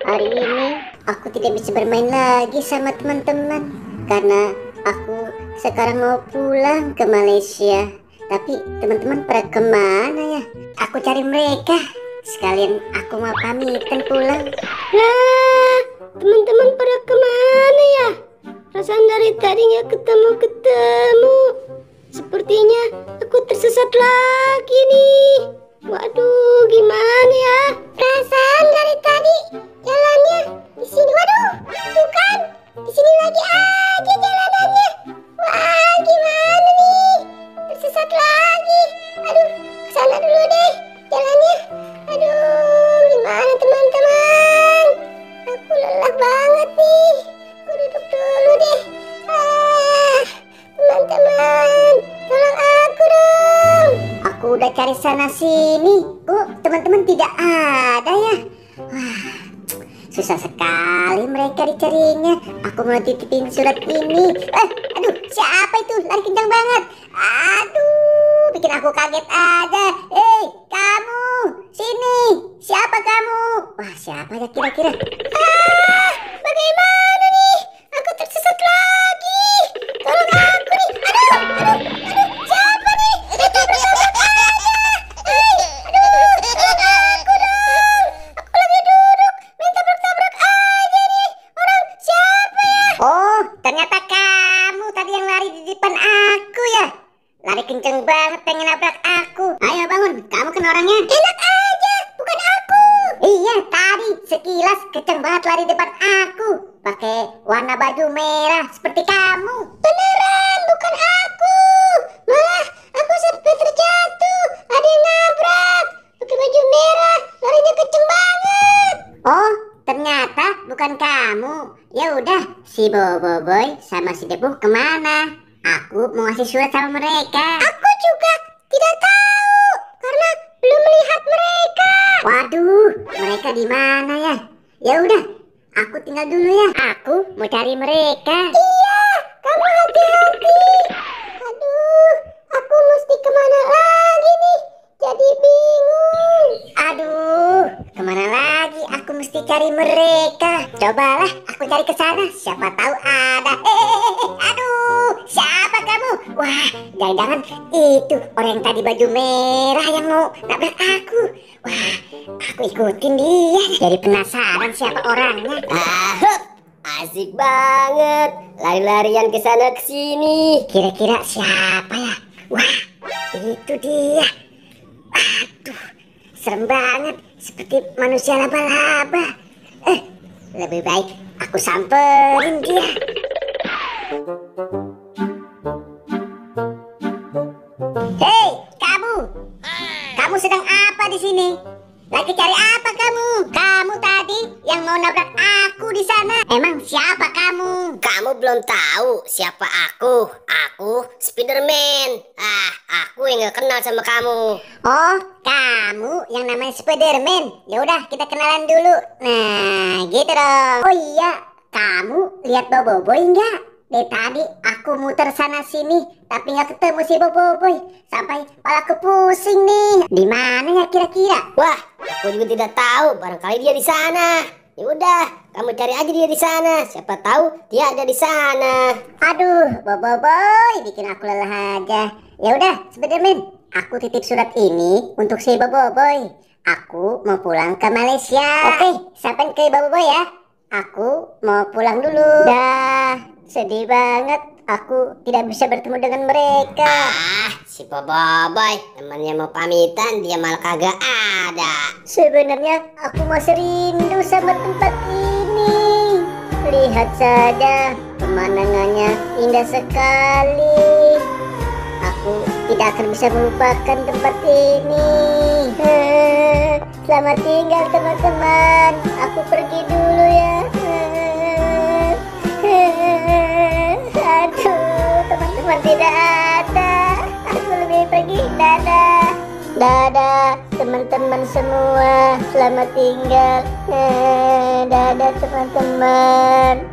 Hari ini aku tidak bisa bermain lagi sama teman-teman karena aku sekarang mau pulang ke Malaysia. Tapi teman-teman pada kemana ya? Aku cari mereka. Sekalian aku mau pamitan pulang. Lah, teman-teman pada kemana ya? Perasaan dari tadi nggak ketemu. Sepertinya aku tersesat lagi nih. Waduh, gimana ya? Perasaan dari tadi jalannya di sini. Waduh, tuh kan, di sini lagi aja jalanannya. Wah, gimana nih? Tersesat lagi. Aduh, kesana dulu deh jalannya. Aduh, gimana teman-teman? Aku lelah banget nih. Aku duduk dulu deh. Teman-teman, tolong aku dong. Aku udah cari sana sini. Kok teman-teman tidak ada ya? Wah, susah sekali mereka dicarinya. Aku mau titipin surat ini. Aduh, siapa itu? Lari kencang banget. Aduh, bikin aku kaget aja. Hei, kamu, sini. Siapa kamu? Wah, siapa ya kira-kira? Bagaimana nih? Aku tersesat lagi. Tolong aku nih. Aduh, siapa nih? Tabrak-tabrak aja. Aduh, tolong aku dong. Aku lagi duduk, main tabrak-tabrak aja nih. Orang siapa ya? Oh, ternyata kamu tadi yang lari di depan aku ya. Lari kenceng banget pengen nabrak aku. Ayo bangun, kamu kan orangnya. Enak aja, bukan aku. Iya, tadi sekilas kenceng banget lari depan aku. Pakai warna baju merah seperti kamu. Beneran, bukan aku. Malah aku sampai terjatuh. Ada yang nabrak. Pakai baju merah, larinya kenceng banget. Oh, ternyata bukan kamu. Ya udah, si Boboiboy sama si Debu kemana? Aku mau ngasih surat sama mereka. Aku juga tidak tahu karena belum melihat mereka. Waduh, mereka di mana ya? Ya udah, aku tinggal dulu ya. Aku mau cari mereka. Iya, kamu hati-hati. Aduh, aku mesti kemana lagi nih? Jadi bingung. Aduh, kemana lagi? Aku mesti cari mereka. Cobalah aku cari ke sana. Siapa tahu ada. Aduh, siapa kamu? Wah, jangan-jangan itu orang yang tadi baju merah yang mau nabrak aku. Wah, aku ikutin dia. Jadi penasaran siapa orangnya. Asik banget. Lari-larian ke sana ke sini. Kira-kira siapa ya? Wah, itu dia. Aduh, serem banget. Seperti manusia laba-laba. Lebih baik aku samperin dia. Hei, kamu! Kamu sedang apa di sini? Lagi cari apa kamu? Kamu tadi yang mau nabrak aku di sana. Emang siapa kamu? Kamu belum tahu siapa aku? Aku Spiderman. Aku yang gak kenal sama kamu. Oh, kamu yang namanya Spiderman. Ya udah, kita kenalan dulu. Nah, gitu dong. Oh iya, kamu lihat Boboiboy enggak? Dari tadi aku muter sana sini, tapi nggak ketemu si Boboiboy. Sampai kepalaku pusing nih. Di mana ya kira-kira? Wah, aku juga tidak tahu. Barangkali dia di sana. Ya udah, kamu cari aja dia di sana. Siapa tahu dia ada di sana. Aduh, Boboiboy, bikin aku lelah aja. Ya udah, Spiderman, aku titip surat ini untuk si Boboiboy. Aku mau pulang ke Malaysia. Oke, sampai ke Boboiboy ya. Aku mau pulang dulu. Dah, sedih banget. Aku tidak bisa bertemu dengan mereka. Si Boboiboy, temannya mau pamitan, dia malah kagak ada. Sebenarnya aku masih rindu sama tempat ini. Lihat saja, pemandangannya indah sekali. Aku tidak akan bisa melupakan tempat ini. Selamat tinggal teman-teman. Aku pergi dulu ya. Aduh, teman-teman tidak ada. Aku lebih pergi. Dadah. Dadah teman-teman semua. Selamat tinggal. Dadah teman-teman.